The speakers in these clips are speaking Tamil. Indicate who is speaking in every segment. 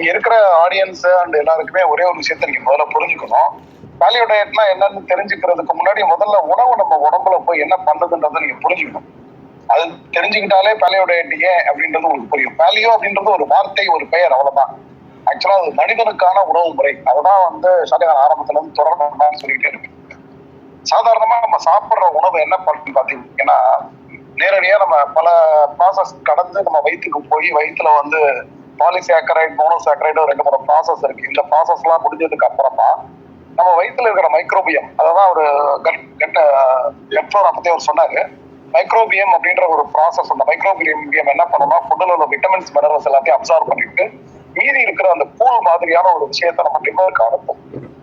Speaker 1: இங்க இருக்கிற ஆடியன்ஸ் அண்ட் எல்லாருக்குமே ஒரே ஒரு விஷயத்த நீங்க முதல்ல புரிஞ்சுக்கணும். பேலியோ டயட்னா என்னன்னு தெரிஞ்சுக்கிறதுக்கு முன்னாடி முதல்ல உணவு நம்ம உடம்புல போய் என்ன பண்ணுதுன்றதை நீங்க புரிஞ்சுக்கணும். அது தெரிஞ்சுக்கிட்டாலே பேலியோ டயட் ஏன் அப்படின்றது உங்களுக்கு புரியும். பேலியோ அப்படின்றது ஒரு வார்த்தை, ஒரு பெயர், அவ்வளவுதான். ஆக்சுவலா அது மனிதனுக்கான உணவு முறை. அதுதான் ஷாஜகான் ஆரம்பத்துல இருந்து தொடர்ந்து சொல்லிட்டே இருக்கு. சாதாரணமா நம்ம சாப்பிடுற உணவு என்ன பண்ணு பாத்தீங்கன்னா, நேரடியா நம்ம பல ப்ராசஸ் கடந்து நம்ம வயிற்றுக்கு போய் வயிற்றுல பாலிசாக்கரைட், மோனோசாக்கரைடு 2-3 ப்ராசஸ் இருக்கு. இந்த ப்ராசஸ் எல்லாம் முடிஞ்சதுக்கு அப்புறமா நம்ம வயிற்றுல இருக்கிற மைக்ரோபியம், அதான் ஒரு கட்ஃப்ளோரா பத்தி அவர் சொன்னாரு. மைக்ரோபியம் அப்படின்ற ஒரு ப்ராசஸ், அந்த மைக்ரோபியம் என்ன பண்ணணும்னா ஃபுட்டில் உள்ள விட்டமின்ஸ், மினரல்ஸ் எல்லாத்தையும் அப்சார்வ் பண்ணிட்டு மீதி இருக்கிற அந்த கூழ் மாதிரியான ஒரு விஷயத்த நம்ம லிவருக்கு அனுப்பும்.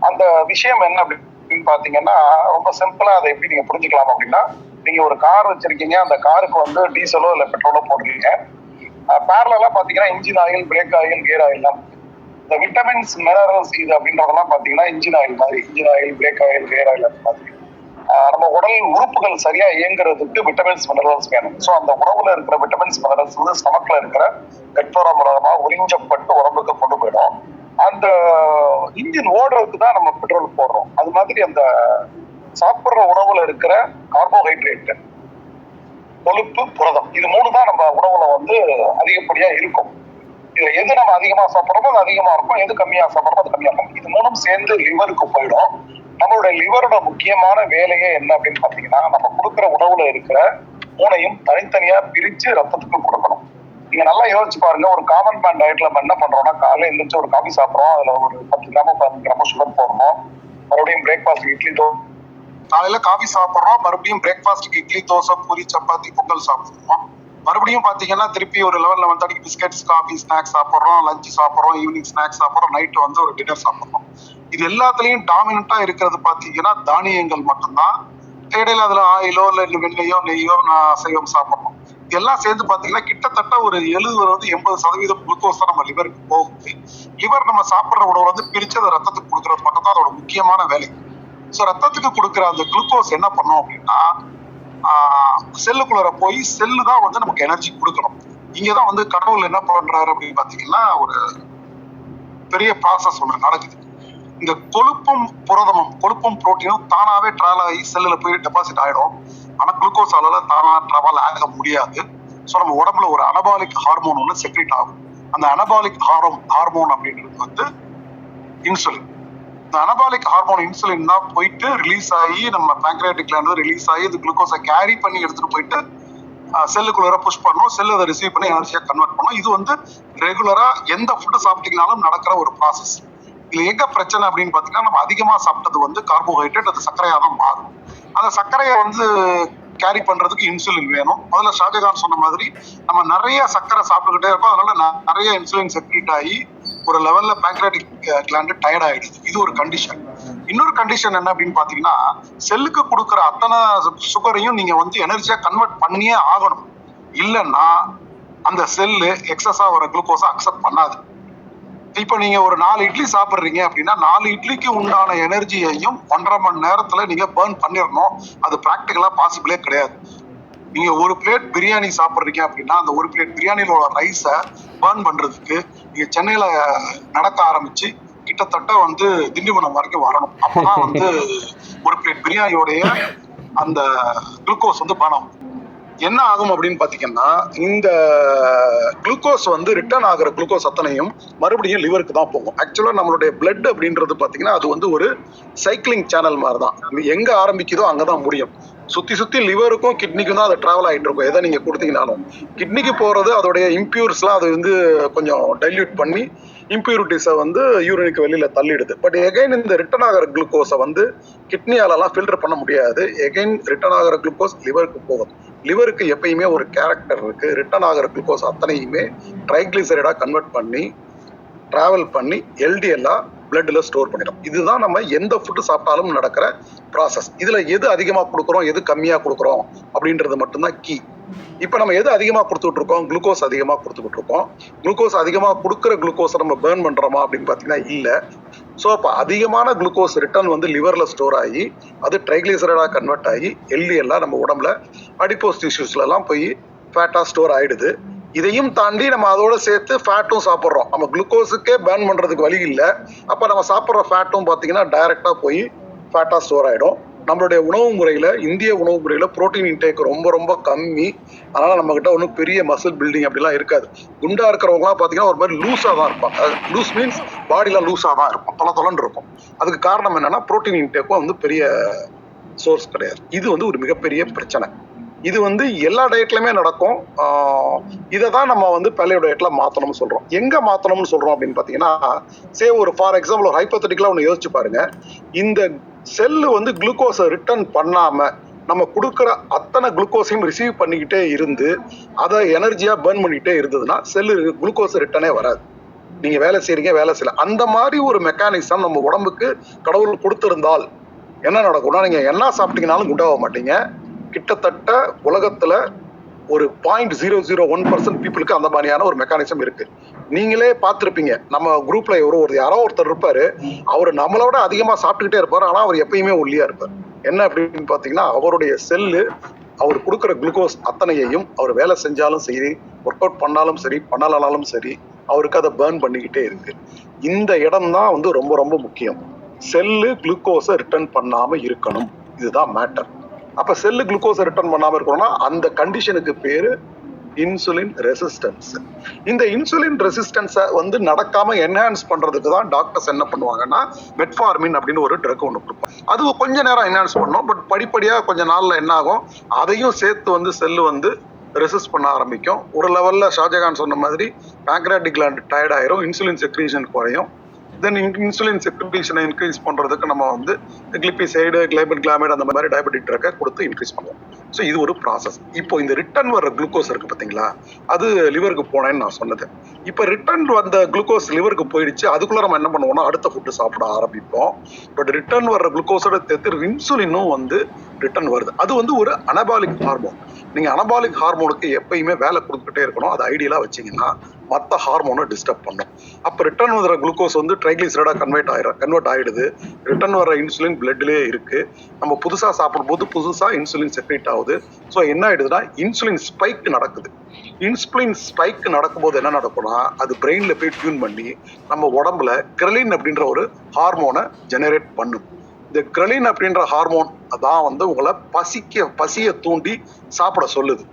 Speaker 1: அந்த விஷயம் என்ன அப்படின்னு பாத்தீங்கன்னா, ரொம்ப சிம்பிளா அதை எப்படி நீங்க புரிஞ்சுக்கலாம் அப்படின்னா, நீங்க ஒரு கார் வச்சிருக்கீங்க, அந்த காருக்கு டீசலோ இல்ல பெட்ரோலோ போடுறீங்க. பேரலா பாத்தீங்கன்னா engine oil, brake oil, gear oil எல்லாம். இந்த விட்டமின்ஸ், மினரல்ஸ் இது அப்படின்றதெல்லாம் பாத்தீங்கன்னா இன்ஜின் ஆயில் மாதிரி, engine oil, brake oil, gear oil அந்த மாதிரி. நம்ம உடல் உறுப்புகள் சரியா இயங்குறதுக்கு விட்டமின்ஸ், மினரல்ஸ் வேணும். ஸோ அந்த உணவுல இருக்கிற விட்டமின்ஸ், மினரல்ஸ் ஸ்டமக்ல இருக்கிற கட்ஃப்ளோரா மூலமா உறிஞ்சப்பட்டு உடம்புக்கு கொண்டு போயிடும். அந்த இன்ஜின் ஓடுறதுக்கு தான் நம்ம பெட்ரோல் போடுறோம். அது மாதிரி அந்த சாப்பிடுற உணவுல இருக்கிற கார்போஹைட்ரேட், கொழுப்பு, புரதம், இது 3 தான் நம்ம உணவுல அதிகப்படியா இருக்கும். இதுல எது நம்ம அதிகமா சாப்பிட்றோமோ அது அதிகமா இருக்கும், எது கம்மியா சாப்பிட்றோமோ அது கம்மியா இருக்கும். இது 3ம் சேர்ந்து லிவருக்கு போயிடும். நம்மளுடைய லிவரோட முக்கியமான வேலையே என்ன அப்படின்னு பாத்தீங்கன்னா, நம்ம கொடுக்குற உணவுல இருக்கிற 3ஐயும் தனித்தனியா பிரிச்சு ரத்தத்துக்கு கொடுக்கணும். நீங்க நல்லா யோசிச்சு பாருங்க. ஒரு காமன் மேன் டயட்ல நம்ம என்ன பண்றோம்னா, காலையில எழுந்திரிச்சு ஒரு காஃபி சாப்பிட்றோம், அதுல ஒரு 10 கிராமோ 15 கிராமோ சுகர் போடணும். மறுபடியும் பிரேக்ஃபாஸ்ட் இட்லி, காலையில காஃபி சாப்பிட்றோம், மறுபடியும் பிரேக்ஃபாஸ்ட்டுக்கு இட்லி, தோசை, பூரி, சப்பாத்தி, பொங்கல் சாப்பிடுறோம். மறுபடியும் பாத்தீங்கன்னா திருப்பி ஒரு 11-11:30 பிஸ்கெட்ஸ், காஃபி, ஸ்நாக்ஸ் சாப்பிட்றோம், லஞ்ச் சாப்பிட்றோம், ஈவினிங் ஸ்நாக்ஸ் சாப்பிட்றோம், நைட்டு ஒரு டின்னர் சாப்பிட்றோம். இது எல்லாத்துலயும் டாமினண்டா இருக்கிறது பாத்தீங்கன்னா தானியங்கள் மட்டும்தான். இடையில அதுல ஆயிலோ இல்ல வெண்ணையோ நெய்யோ அசைவம் சாப்பிடணும். இதெல்லாம் சேர்ந்து பாத்தீங்கன்னா கிட்டத்தட்ட ஒரு 70-80% குளுக்கோஸ் தான் நம்ம லிவருக்கு போகுது. லிவர் நம்ம சாப்பிடுற உணவு பிரிச்சு அதை ரத்தத்துக்கு கொடுக்கறது மட்டும் தான் அதோட முக்கியமான வேலை. ஸோ ரத்தத்துக்கு கொடுக்குற அந்த குளுக்கோஸ் என்ன பண்ணும் அப்படின்னா, செல்லுக்குள்ள போய் செல்லு தான் நமக்கு எனர்ஜி கொடுக்கணும். இங்கதான் கடவுள் என்ன பண்றாரு அப்படின்னு பாத்தீங்கன்னா, ஒரு பெரிய ப்ராசஸ் ஒன்று நடக்குது. இந்த கொழுப்பும் புரதமும், கொழுப்பும் புரோட்டீனும் தானாவே டிராவல் ஆகி செல்லுல போய் டெபாசிட் ஆயிடும். ஆனா குளுக்கோஸ் அளவுல தானா டிராவல் ஆக முடியாது. ஸோ நம்ம உடம்புல ஒரு அனபாலிக் ஹார்மோன் ஒன்று செக்ரேட் ஆகும். அந்த அனபாலிக் ஹார்மோன் அப்படின்றது இன்சுலின். இந்த அனபாலிக் ஹார்மோன் இன்சுலின் தான் போயிட்டு ரிலீஸ் ஆகி நம்ம பேங்க்ரியாட்டிக் கிளாண்ட் ரிலீஸ் ஆகி இது குளுக்கோஸை கேரி பண்ணி எடுத்துட்டு போயிட்டு செல்லுக்குள்ள புஷ் பண்ணணும். செல்லு அதை ரிசீவ் பண்ணி எனர்ஜியா கன்வெர்ட் பண்ணும். இது ரெகுலரா எந்த ஃபுட்டு சாப்பிட்டீங்கனாலும் நடக்கிற ஒரு ப்ராசஸ். இதுல எங்க பிரச்சனை அப்படின்னு பாத்தீங்கன்னா, நம்ம அதிகமா சாப்பிட்டது கார்போஹைட்ரேட், அது சர்க்கரையா தான் மாறும். அந்த சர்க்கரையை கேரி பண்றதுக்கு இன்சுலின் வேணும். முதல்ல ஷாஜகான் சொன்ன மாதிரி நம்ம நிறைய சர்க்கரை சாப்பிட்டுக்கிட்டே இருக்கோம். அதனால நிறைய இன்சுலின் செக்ரேட் ஆகி ஒரு லெவல்ல பேங்க்ரியாட்டிக் கிளாண்ட் டயர்ட் ஆயிடுது. இது ஒரு கண்டிஷன். இன்னொரு கண்டிஷன் என்ன அப்படின்னு பாத்தீங்கன்னா, செல்லுக்கு கொடுக்குற அத்தனை சுகரையும் நீங்க எனர்ஜியா கன்வெர்ட் பண்ணியே ஆகணும். இல்லைன்னா அந்த செல்லு எக்ஸஸா வர குளுக்கோஸை அக்செப்ட் பண்ணாது. இப்ப நீங்க ஒரு 4 இட்லி சாப்பிடுறீங்க அப்படின்னா 4 இட்லிக்கு உண்டான எனர்ஜியையும் 1.5 மணி நேரத்துல நீங்க பர்ன் பண்ணிடணும். அது பிராக்டிகலா பாசிபிளே கிடையாது. நீங்க ஒரு பிளேட் பிரியாணி சாப்பிடுறீங்க அப்படின்னா அந்த ஒரு பிளேட் பிரியாணியோட ரைஸை பர்ன் பண்றதுக்கு நீங்க சென்னையில நடக்க ஆரம்பிச்சு கிட்டத்தட்ட திண்டிவனம் வரைக்கும் வரணும். அப்பதான் ஒரு பிளேட் பிரியாணியோடைய அந்த குளுக்கோஸ் பர்ன் ஆகும். என்ன ஆகும் அப்படின்னு பாத்தீங்கன்னா, இந்த குளுக்கோஸ் ரிட்டர்ன் ஆகிற குளுக்கோஸ் அத்தனையும் மறுபடியும் லிவருக்கு தான் போகும். ஆக்சுவலா நம்மளுடைய பிளட் அப்படின்றது பாத்தீங்கன்னா அது ஒரு சைக்கிளிங் சேனல் மாதிரி தான். எங்க ஆரம்பிக்குதோ அங்கதான் முடியும். சுத்தி லிவருக்கும் கிட்னிக்கும் தான் அது டிராவல் ஆகிட்டு இருக்கும். எதை நீங்க கொடுத்தீங்கனாலும் கிட்னிக்கு போறது அதோடைய இம்பியூர்ஸ்லாம் அது கொஞ்சம் டைல்யூட் பண்ணி இம்பியூரிட்டிஸை யூரினுக்கு வெளியில தள்ளிடுது. பட் எகைன் இந்த ரிட்டர்ன் ஆகிற குளுக்கோஸை கிட்னியாலலாம் ஃபில்டர் பண்ண முடியாது. எகைன் ரிட்டர்ன் ஆகிற குளுக்கோஸ் லிவருக்கு போகும். லிவருக்கு எப்பயுமே ஒரு கேரக்டர் இருக்கு. ரிட்டர்ன் ஆகிற குளுக்கோஸ் அத்தனையுமே ட்ரைக்ளிசரைடா கன்வெர்ட் பண்ணி டிராவல் பண்ணி எல்டிஎல்லா பிளட்ல ஸ்டோர் பண்ணிடும். இதுதான் நம்ம எந்த ஃபுட்டு சாப்பிட்டாலும் நடக்கிற ப்ராசஸ். இதுல எது அதிகமா கொடுக்குறோம், எது கம்மியா கொடுக்குறோம் அப்படின்றது மட்டும்தான் கீ. இப்ப நம்ம எது அதிகமா கொடுத்துட்டு இருக்கோம், குளுக்கோஸ் அதிகமா கொடுத்துக்கிட்டு இருக்கோம். குளுக்கோஸ் அதிகமா கொடுக்குற குளுக்கோஸை நம்ம பேர்ன் பண்றோமா அப்படின்னு பாத்தீங்கன்னா இல்ல. ஸோ அப்போ அதிகமான குளுக்கோஸ் ரிட்டர்ன் லிவர்ல ஸ்டோர் ஆகி அது ட்ரைக்ளிசரைடா கன்வெர்ட் ஆகி எல்டிஎல்லா நம்ம உடம்புல அடிப்போஸ் டிஷ்யூஸ்ல எல்லாம் போய் ஃபேட்டா ஸ்டோர் ஆயிடுது. இதையும் தாண்டி நம்ம அதோட சேர்த்து ஃபேட்டும் சாப்பிட்றோம். நம்ம குளுக்கோஸுக்கே பேர்ன் பண்றதுக்கு வழி இல்லை. அப்ப நம்ம சாப்பிட்ற ஃபேட்டும் பார்த்தீங்கன்னா டைரக்டா போய் ஃபேட்டா ஸ்டோர் ஆயிடும். நம்மளுடைய உணவு முறையில, இந்திய உணவு முறையில புரோட்டீன் இன்டேக் ரொம்ப ரொம்ப கம்மி. அதனால நம்ம கிட்ட ஒன்றும் பெரிய மசில் பில்டிங் அப்படிலாம் இருக்காது. குண்டா இருக்கிறவங்களாம் பார்த்தீங்கன்னா ஒரு மாதிரி லூஸா தான் இருப்பாங்க. லூஸ் மீன்ஸ் பாடிலாம் லூஸா தான் இருக்கும், தொலைன்னு இருக்கும். அதுக்கு காரணம் என்னன்னா புரோட்டீன் இன்டேக்கும் வந்து பெரிய சோர்ஸ் கிடையாது. இது வந்து ஒரு மிகப்பெரிய பிரச்சனை. இது வந்து எல்லா டயட்லயுமே நடக்கும். இதை தான் நம்ம வந்து பேலியோ டயட்ல மாத்தணும்னு சொல்றோம். எங்க மாத்தணும்னு சொல்றோம் அப்படின்னு பாத்தீங்கன்னா, ஒரு ஃபார் எக்ஸாம்பிள் ஒரு ஹைப்போதெட்டிக்கலா ஒன்று யோசிச்சு பாருங்க. இந்த செல்லு வந்து குளுக்கோஸை ரிட்டர்ன் பண்ணாம நம்ம கொடுக்குற அத்தனை குளுக்கோஸையும் ரிசீவ் பண்ணிக்கிட்டே இருந்து அதை எனர்ஜியா பர்ன் பண்ணிக்கிட்டே இருந்ததுன்னா செல்லு குளுக்கோஸ் ரிட்டர்னே வராது. நீங்க வேலை செய்யறீங்க, வேலை செய்யல. அந்த மாதிரி ஒரு மெக்கானிசம் நம்ம உடம்புக்கு கடவுள் கொடுத்திருந்தால் என்ன நடக்கும்னா, நீங்க என்ன சாப்பிட்டீங்கனாலும் குண்டாக மாட்டீங்க. கிட்டத்தட்ட உலகத்துல ஒரு 0.001% பீப்புளுக்கு அந்த மாதிரியான ஒரு மெக்கானிசம் இருக்கு. நீங்களே பார்த்திருப்பீங்க, நம்ம குரூப்ல யாரோ ஒருத்தர் இருப்பாரு, அவர் நம்மளோட அதிகமா சாப்பிட்டுக்கிட்டே இருப்பாரு, ஆனா அவர் எப்பயுமே ஒல்லியா இருப்பார். என்ன அப்படின்னு பாத்தீங்கன்னா, அவருடைய செல்லு அவர் கொடுக்குற குளுக்கோஸ் அத்தனையையும் அவர் வேலை செஞ்சாலும் சரி, ஒர்க் அவுட் பண்ணாலும் சரி, பண்ணலனாலும் சரி, அவருக்கு அதை பர்ன் பண்ணிக்கிட்டே இருக்கு. இந்த இடம் தான் வந்து ரொம்ப ரொம்ப முக்கியம். செல்லு குளுக்கோஸை ரிட்டர்ன் பண்ணாம இருக்கணும். இதுதான் மேட்டர். அப்ப செல்லு குளுக்கோஸை ரிட்டர்ன் பண்ணாம இருக்கணும்னா அந்த கண்டிஷனுக்கு பேரு இன்சுலின் ரெசிஸ்டன்ஸ். இந்த இன்சுலின் ரெசிஸ்டன்ஸை வந்து நடக்காம என்ஹான்ஸ் பண்றதுக்கு தான் டாக்டர்ஸ் என்ன பண்ணுவாங்கன்னா மெட்ஃபார்மின் அப்படின்னு ஒரு ட்ரக் ஒன்று கொடுப்பாங்க. அது கொஞ்ச நேரம் என்ஹான்ஸ் பண்ணும், பட் படிப்படியா கொஞ்ச நாள்ல என்ன ஆகும், அதையும் சேர்த்து வந்து செல்லு வந்து ரெசிஸ்ட் பண்ண ஆரம்பிக்கும். ஒரு லெவல்ல ஷாஜகான் சொன்ன மாதிரி பேங்க்ரியாட்டிக் கிளாண்ட் டயர்ட் ஆயிரும், இன்சுலின் செக்ரீஷன் குறையும். தென் இன்சுலின் செக்ரிஷனை இன்க்ரீஸ் பண்றதுக்கு நம்ம வந்து கிளிபிசைடு, கிளைபன்கிளாமைடு அந்த மாதிரி டயபெட்டிக் ட்ரக்கை கொடுத்து இன்க்ரீஸ் பண்ணுவோம். ஸோ இது ஒரு ப்ராசஸ். இப்போ இந்த ரிட்டர்ன் வர்ற குளுக்கோஸ் இருக்கு பார்த்தீங்களா, அது லிவருக்கு போனேன்னு நான் சொன்னது. இப்போ ரிட்டர்ன் வந்த குளுக்கோஸ் லிவருக்கு போயிடுச்சு, அதுக்குள்ள நம்ம என்ன பண்ணுவோம்னா அடுத்த ஃபுட்டு சாப்பிட ஆரம்பிப்போம். பட் ரிட்டர்ன் வர்ற குளுக்கோஸோட சேர்த்து இன்சுலினும் வந்து ரிட்டர்ன் வருது. அது வந்து ஒரு அனபாலிக் ஹார்மோன். நீங்க அனபாலிக் ஹார்மோனுக்கு எப்பயுமே வேலை கொடுத்துக்கிட்டே இருக்கணும். அது ஐடியலா வச்சீங்கன்னா மற்ற ஹார்மோனை டிஸ்டர்ப் பண்ணும். அப்போ ரிட்டர்ன் வர குளுக்கோஸ் வந்து ட்ரைக்ளிசரைடா கன்வெர்ட் ஆயிடுது. ரிட்டர்ன் வர இன்சுலின் பிளட்லேயே இருக்கு. நம்ம புதுசா சாப்பிடும்போது புதுசா இன்சுலின் செக்ரேட் ஆகுது. ஸோ என்ன ஆயிடுதுன்னா இன்சுலின் ஸ்பைக் நடக்குது. இன்சுலின் ஸ்பைக் நடக்கும்போது என்ன நடக்கும்னா அது பிரெயின்ல போய் டியூன் பண்ணி நம்ம உடம்புல கிரலின் அப்படின்ற ஒரு ஹார்மோனை ஜெனரேட் பண்ணும். இந்த கிரலின் அப்படின்ற ஹார்மோன் தான் வந்து உங்களை பசியை தூண்டி சாப்பிட சொல்லுது.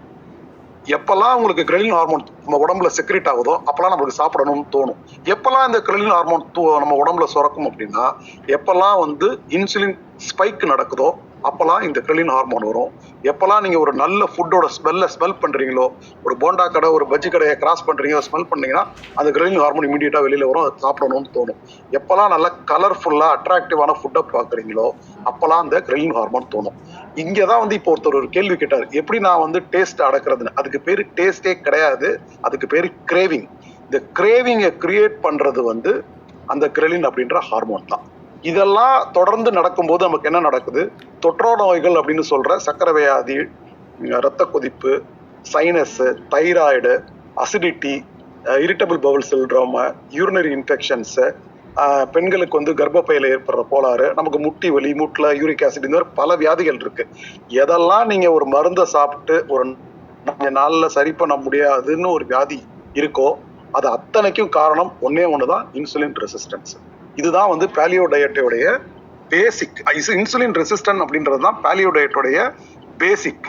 Speaker 1: எப்பெல்லாம் உங்களுக்கு கிரலின் ஹார்மோன் நம்ம உடம்புல செக்ரேட் ஆகுதோ அப்பெல்லாம் நம்மளுக்கு சாப்பிடணும்னு தோணும். எப்பெல்லாம் இந்த கிரலின் ஹார்மோன் நம்ம உடம்புல சுரக்கும் அப்படின்னா எப்பெல்லாம் வந்து இன்சுலின் ஸ்பைக் நடக்குதோ அப்பெல்லாம் இந்த கிரலின் ஹார்மோன் வரும். எப்பெல்லாம் நீங்க ஒரு நல்ல ஃபுட்டோட ஸ்மெல் பண்றீங்களோ, ஒரு போண்டா கடை, ஒரு பஜ்ஜி கடையை கிராஸ் பண்றீங்க, ஸ்மெல் பண்ணீங்கன்னா அந்த கிரலின் ஹார்மோன் இமீடியட்டா வெளியில வரும், அதை சாப்பிடணும்னு தோணும். எப்பெல்லாம் நல்ல கலர்ஃபுல்லா அட்ராக்டிவான ஃபுட்டை பாக்குறீங்களோ அப்பெல்லாம் அந்த கிரலின் ஹார்மோன் தோணும். இங்கதான் வந்து இப்போ ஒருத்தர் ஒரு கேள்வி கேட்டார், எப்படி நான் வந்து டேஸ்ட் அடக்குறதுன்னு. அதுக்கு பேரு டேஸ்டே கிடையாது, அதுக்கு பேரு கிரேவிங். இந்த கிரேவிங்கை கிரியேட் பண்றது வந்து அந்த கிரலின் அப்படின்ற ஹார்மோன் தான். இதெல்லாம் தொடர்ந்து நடக்கும்போது நமக்கு என்ன நடக்குது, தொற்றோ நோய்கள் அப்படின்னு சொல்ற சக்கரை வியாதி, இரத்த கொதிப்பு, sinus, thyroid, acidity, irritable bowel syndrome, urinary infections, பெண்களுக்கு வந்து கர்ப்பப்பையில ஏற்படுற கோளாறு, நமக்கு முட்டி வலி, மூட்டுல யூரிக் ஆசிட், இந்த மாதிரி பல வியாதிகள் இருக்கு. எதெல்லாம் நீங்க ஒரு மருந்தை சாப்பிட்டு ஒரு நாள்ல சரி பண்ண முடியாதுன்னு ஒரு வியாதி இருக்கோ அது அத்தனைக்கும் காரணம் ஒண்ணுதான், இன்சுலின் ரெசிஸ்டன்ஸ். இதுதான் வந்து பேலியோ டயட்டோடைய பேசிக். இன்சுலின் ரெசிஸ்டன்ட் அப்படின்றது தான் பேலியோ டயட்டோடைய பேசிக்.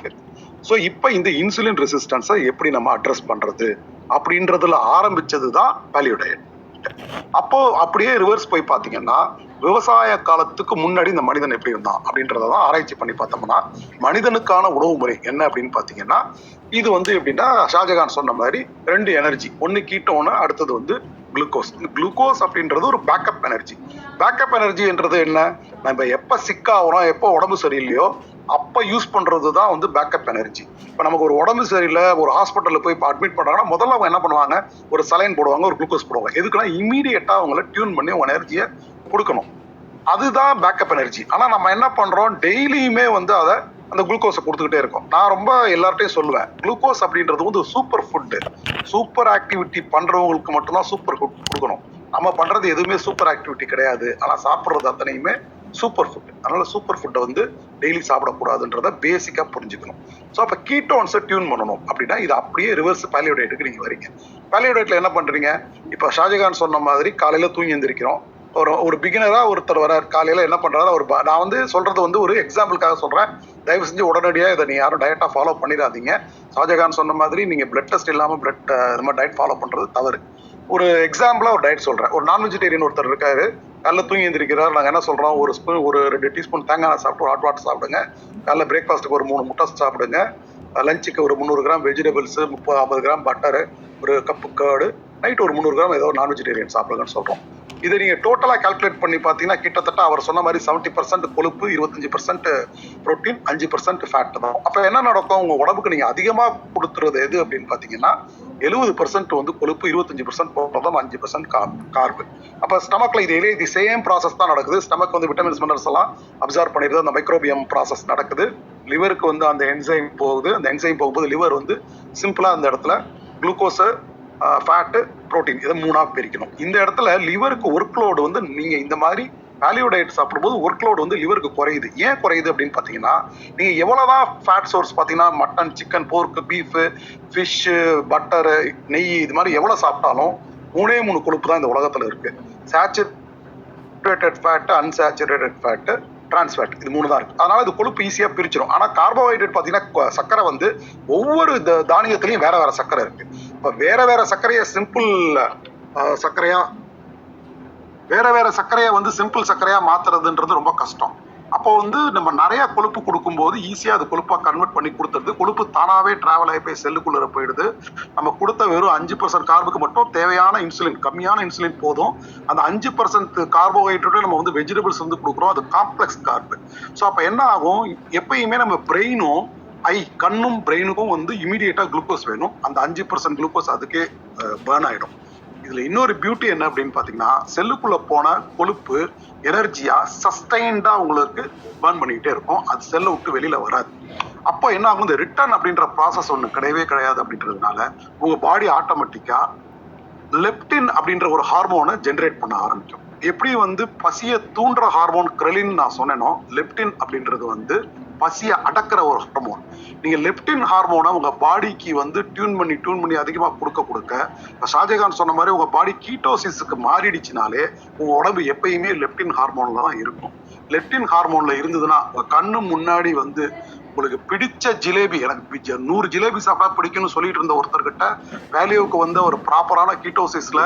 Speaker 1: ஸோ இப்போ இந்த இன்சுலின் ரெசிஸ்டன்ஸை எப்படி நம்ம அட்ரஸ் பண்றது அப்படின்றதுல ஆரம்பிச்சது தான் பேலியோ டயட். அப்போ அப்படியே ரிவர்ஸ் போய் பார்த்தீங்கன்னா விவசாய காலத்துக்கு முன்னாடி இந்த மனிதன் எப்படி இருந்தான் அப்படின்றதான் ஆராய்ச்சி பண்ணி பார்த்தோம்னா மனிதனுக்கான உணவு முறை என்ன அப்படின்னு பார்த்தீங்கன்னா இது வந்து எப்படின்னா ஷாஜகான் சொன்ன மாதிரி 2 எனர்ஜி, ஒன்று கீட்டோனு, அடுத்தது வந்து குளுக்கோஸ். குளுக்கோஸ் அப்படின்றது ஒரு பேக்கப் எனர்ஜி. பேக்கப் எனர்ஜின்றது என்ன, நம்ம எப்போ சிக்காகிறோம், எப்போ உடம்பு சரியில்லையோ அப்போ யூஸ் பண்றது தான் வந்து பேக்கப் எனர்ஜி. இப்போ நமக்கு ஒரு உடம்பு சரியில்லை, ஒரு ஹாஸ்பிட்டலில் போய் இப்போ அட்மிட் பண்ணுறாங்கன்னா முதல்ல அவங்க என்ன பண்ணுவாங்க, ஒரு சலைன் போடுவாங்க, ஒரு குளுக்கோஸ் போடுவாங்க. எதுக்குன்னா இமீடியட்டாக அவங்கள டியூன் பண்ணி அவங்க எனர்ஜியை கொடுக்கணும். அதுதான் பேக்கப் எனர்ஜி. ஆனால் நம்ம என்ன பண்ணுறோம், டெய்லியுமே வந்து அதை அந்த குளுக்கோஸை கொடுத்துக்கிட்டே இருக்கும். நான் ரொம்ப எல்லார்ட்டையும் சொல்லுவேன், குளுக்கோஸ் அப்படின்றது வந்து சூப்பர் ஃபுட்டு. சூப்பர் ஆக்டிவிட்டி பண்றவங்களுக்கு மட்டும்தான் சூப்பர் ஃபுட் கொடுக்கணும். நம்ம பண்றது எதுவுமே சூப்பர் ஆக்டிவிட்டி கிடையாது. ஆனா சாப்பிட்றது அத்தனையுமே சூப்பர் ஃபுட். அதனால சூப்பர் ஃபுட்டை வந்து டெய்லி சாப்பிடக்கூடாதுன்றத பேசிக்கா புரிஞ்சுக்கணும். ஸோ அப்போ கீட்டோன்ஸை டியூன் பண்ணணும் அப்படின்னா இது அப்படியே ரிவர்ஸ் பாலியோ டயட்டுக்கு நீங்க வரீங்க. பாலியோ டயட்ல என்ன பண்றீங்க? இப்போ ஷாஜகான் சொன்ன மாதிரி காலையில தூங்கி எந்திரிக்கிறோம். ஒரு பிகினரா ஒருத்தர் வரார், காலையில என்ன பண்றாரு, நான் வந்து சொல்றது வந்து ஒரு எக்ஸாம்பிளுக்காக சொல்றேன். தயவு செஞ்சு உடனடியாக இதை நீங்க யாரும் டயட்டா ஃபாலோ பண்ணிடாதீங்க. ஷாஜகான் சொன்ன மாதிரி நீங்க பிளட் டெஸ்ட் இல்லாம இந்த மாதிரி டயட் ஃபாலோ பண்றது தவறு. ஒரு எக்ஸாம்பிளா ஒரு டயட் சொல்றேன். ஒரு நான் வெஜிடேரியன் ஒருத்தர் இருக்காரு, காலைல தூங்கி எந்திரிக்கிறார். நாங்க என்ன சொல்றோம், ஒரு 2 டீஸ்பூன் தேங்காய் எண்ணெய் சாப்பிட்டு ஹாட் வாட்டர் சாப்பிடுங்க. காலைல பிரேக்ஃபாஸ்ட்டுக்கு ஒரு 3 முட்டை சாப்பிடுங்க. லஞ்சுக்கு ஒரு 300 கிராம் வெஜிடபிள்ஸ், 30-50 கிராம் பட்டரு, ஒரு கப்பு கேர்டு, நைட் ஒரு 300 கிராம் ஏதோ நான் வெஜிடேரியன் சாப்பிடுங்கன்னு சொல்றோம். இதை நீங்க டோட்டலா கால்குலேட் பண்ணி பாத்தீங்கன்னா கிட்டத்தட்ட அவர் சொன்ன மாதிரி 70% கொழுப்பு, 25% புரோட்டீன், 5% ஃபேட் தான். அப்ப என்ன நடக்கும், உங்க உடம்புக்கு நீங்க அதிகமா கொடுத்துறது எது அப்படின்னு பாத்தீங்கன்னா 70% வந்து கொழுப்பு, 25% புரோட்டீன், 5% கார்பு. அப்ப ஸ்டமக்ல இது சேம் ப்ராசஸ் தான் நடக்குது. ஸ்டமக் வந்து விட்டமின்ஸ் மினரல்ஸ் எல்லாம் அப்சார்ப் பண்ணிடுது. அந்த மைக்ரோபியம் ப்ராசஸ் நடக்குது. லிவருக்கு வந்து அந்த என்சைம் போகுது. அந்த என்சைம் போகும்போது லிவர் வந்து சிம்பிளா அந்த இடத்துல குளுக்கோஸ், ஃபேட்டு, புரோட்டீன் இதை 3ஆ பிரிக்கணும். இந்த இடத்துல லிவருக்கு ஒர்க் லோடு வந்து நீங்க இந்த மாதிரி வேல்யூ டயட் சாப்பிடும்போது ஒர்க் லோடு வந்து லிவருக்கு குறையுது. ஏன் குறையுது அப்படின்னு பாத்தீங்கன்னா, நீங்க எவ்வளவுதான் ஃபேட் சோர்ஸ் பாத்தீங்கன்னா மட்டன், சிக்கன், போர்க், பீஃப், ஃபிஷ், பட்டர், நெய் இது மாதிரி எவ்வளவு சாப்பிட்டாலும் 3 கொழுப்பு தான் இந்த உலகத்துல இருக்கு. Saturated fat, unsaturated fat, trans fat, இது 3 தான் இருக்கு. அதனால இது கொழுப்பு ஈஸியா பிரிச்சிடும். ஆனா கார்போஹைட்ரேட் பாத்தீங்கன்னா சக்கரை வந்து ஒவ்வொரு தானியத்திலையும் வேற வேற சக்கரை இருக்கு. இப்ப வேற வேற சர்க்கரையை சிம்பிள் சர்க்கரையா வந்து சிம்பிள் சர்க்கரையா மாத்துறதுன்றது ரொம்ப கஷ்டம். அப்போ வந்து நம்ம நிறைய கொழுப்பு கொடுக்கும்போது ஈஸியா அது கொழுப்பா கன்வெர்ட் பண்ணி கொடுத்துருது. கொழுப்பு தானாவே டிராவல் ஆகி போய் செல்லுக்குள்ள போயிடுது. நம்ம கொடுத்த வெறும் 5% கார்புக்கு மட்டும் தேவையான இன்சுலின், கம்மியான இன்சுலின் போதும். அந்த 5% கார்போஹைட்ரேட் நம்ம வந்து வெஜிடபிள்ஸ் வந்து கொடுக்குறோம். அது காம்ப்ளெக்ஸ் கார்பு. ஸோ அப்ப என்ன ஆகும், எப்பயுமே நம்ம பிரெயினும் கண்ணும் பிரெயினுக்கும் வந்து இமீடியட்டா குளுக்கோஸ் வேணும். அந்த 5% குளுக்கோஸ் அதுக்கே பர்ன் ஆயிடும். இதுல இன்னொரு பியூட்டி என்ன அப்படின்னு பாத்தீங்கன்னா, செல்லுக்குள்ள போன கொழுப்பு எனர்ஜியா சஸ்டைன்டா உங்களுக்கு பர்ன் பண்ணிக்கிட்டே இருக்கும். அது செல்லை விட்டு வெளியில வராது. அப்போ என்ன ஆகும், இந்த ரிட்டர்ன் அப்படின்ற ப்ராசஸ் ஒண்ணு கிடையவே கிடையாது. அப்படின்றதுனால உங்க பாடி ஆட்டோமேட்டிக்கா லெப்டின் அப்படின்ற ஒரு ஹார்மோனை ஜென்ரேட் பண்ண ஆரம்பிக்கும். எப்படி வந்து பசிய தூண்டுற ஹார்மோன் கிரெலின் நான் சொன்னேனோ, லெப்டின் அப்படின்றது வந்து பசிய அடக்கிற ஒரு ஹார்மோன். நீங்க லெப்டின் ஹார்மோனை உங்க பாடிக்கு வந்து டியூன் பண்ணி அதிகமா கொடுக்க இப்ப ஷாஜகான் சொன்ன மாதிரி உங்க பாடி கீட்டோசிஸ்க்கு மாறிடுச்சுனாலே உங்க உடம்பு எப்பயுமே லெப்டின் ஹார்மோன்ல தான் இருக்கும். லெப்டின் ஹார்மோன்ல இருந்ததுன்னா உங்க கண்ணு முன்னாடி வந்து உங்களுக்கு பிடிச்ச ஜிலேபி, எனக்கு 100 ஜிலேபி சாப்பிட்டா பிடிக்கும்னு சொல்லிட்டு இருந்த ஒருத்தர்கிட்ட வேல்யூவுக்கு வந்து ஒரு ப்ராப்பரான கீட்டோசிஸ்ல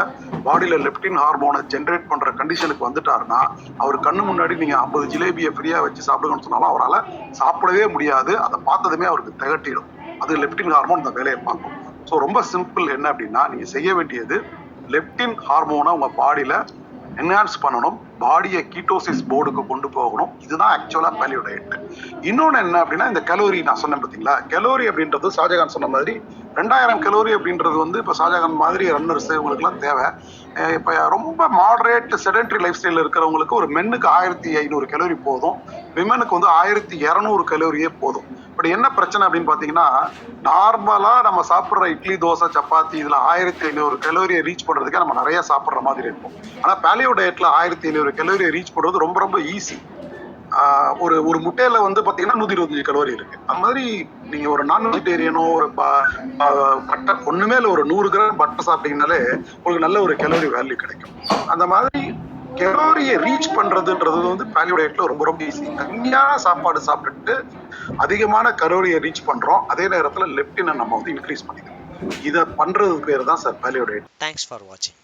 Speaker 1: பாடியில லெப்டின் ஹார்மோனை ஜென்ரேட் பண்ற கண்டிஷனுக்கு வந்துட்டாருன்னா அவர் கண்ணு முன்னாடி நீங்க 50 ஜிலேபியை ஃப்ரீயா வச்சு சாப்பிடுங்கன்னு சொன்னாலும் அவரால் சாப்பிடவே முடியாது. அதை பார்த்ததுமே அவருக்கு திகட்டிடும். அது லெப்டின் ஹார்மோன் இந்த வேலையை பார்க்கும். ஸோ ரொம்ப சிம்பிள் என்ன அப்படின்னா, நீங்க செய்ய வேண்டியது லெப்டின் ஹார்மோனை உங்க பாடியில என்ஹான்ஸ் பண்ணணும். பாடியை கீட்டோசிஸ் போர்டுக்கு கொண்டு போகணும். இதுதான் ஆக்சுவலா பாலியோ டயட். இன்னொன்னு என்ன அப்படின்னா, இந்த கலோரி நான் சொன்னேன் பார்த்தீங்களா, கலோரி அப்படின்றது ஷாஜகான் சொன்ன மாதிரி 2000 கலோரி அப்படின்றது வந்து இப்போ ஷாஜகான் மாதிரி ரன்னர்ஸ் இவங்களுக்குலாம் தேவை. இப்போ ரொம்ப மாடரேட் செடென்ட்ரி லைஃப் ஸ்டைல் இருக்கிறவங்களுக்கு ஒரு மென்னுக்கு 1500 கலோரி போதும், விமனுக்கு வந்து 1200 கலோரியே போதும். பட் என்ன பிரச்சனை அப்படின்னு பார்த்தீங்கன்னா, நார்மலா நம்ம சாப்பிட்ற இட்லி, தோசை, சப்பாத்தி இதுல 1500 கலோரியை ரீச் பண்றதுக்கே நம்ம நிறைய சாப்பிட்ற மாதிரி இருக்கும். ஆனா பாலியோ டயட்ல 1500 கலோரியை ரீச் பண்றது ரொம்ப ரொம்ப ஈஸி. ஒரு முட்டையில வந்து பாத்தீங்கன்னா 125 கலோரி இருக்கு. அந்த மாதிரி நீங்க ஒரு நான் வெஜிடேரியனோ ஒரு பட்டர் ஒண்ணுமே இல்லை, ஒரு 100 கிராம் பட்டர் சாப்பிட்டீங்கனாலே உங்களுக்கு நல்ல ஒரு கலோரி வேல்யூ கிடைக்கும். அந்த மாதிரி கலோரியை ரீச் பண்றதுன்றது வந்து பாலியோ டயட்ல ரொம்ப ரொம்ப ஈஸி. கம்மியான சாப்பாடு சாப்பிட்டுட்டு அதிகமான கலோரியை ரீச் பண்றோம். அதே நேரத்துல லெப்டினை நம்ம வந்து இன்க்ரீஸ் பண்ணிக்கிறோம். இதை பண்றதுக்கு பேர் தான் சார் பாலியோ டயட்.
Speaker 2: தேங்க்ஸ் ஃபார் வாட்சிங்.